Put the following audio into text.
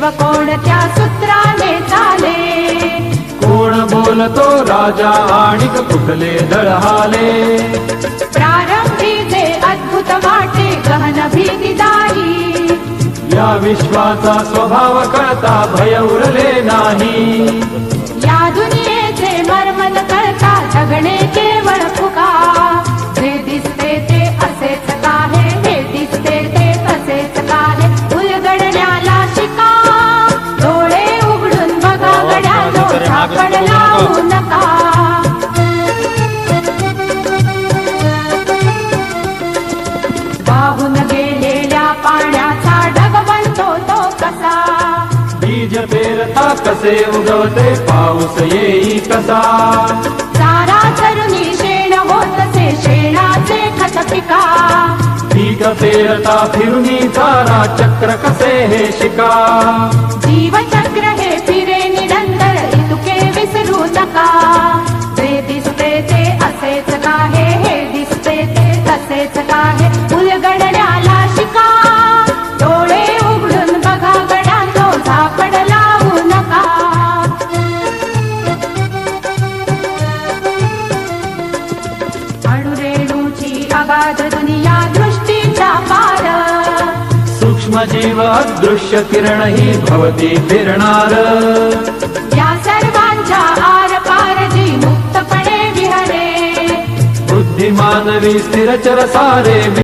विश्व कोणत्या सूत्राने चाले, कोण बोलतो राजा आणिक कुठले दळहाले, प्रारंभी जे अद्भुत वाटे गहन भीतीदायी, या विश्वाचा स्वभाव कळता भय उरले नाही, या दुनियेचे मर्म न कळता जगणे केवळ फुका, जे दिसते ते असेच काहे, हे दिसते ते असेच काहे, उलगडण्याला शिका, डोळे उघडून बघा गड्यानो, झाकण लावू नका. वाहून गेलेल्या पाण्याचा ढग बनतो तो कसा, बीज पेरता कसे उगवते पाऊस येई कसा, चारा चरुनी शेण होतसे शेणाचे खत पिका, पीक पेरता फिरुनी चारा चक्र कसे हे शिका, जीवचक्र हे फिरे निरंतर इतुके विसरू नका, जे दिसते ते असेच काहे, हे दिसते ते तसेच काहे, उलगडण्याला शिका, डोळे उघडून बघा गड्यांनो, झाकण लावू नका. अणुरेणूची अगाध दुनिया दृष्टीच्या पार, सूक्ष्म जीव अदृश्य किरण ही भवती फिरणार, या सर्वांच्या आर पार जी मुक्तपणे विहरे, बुद्धिमानवी स्थिरचर सारे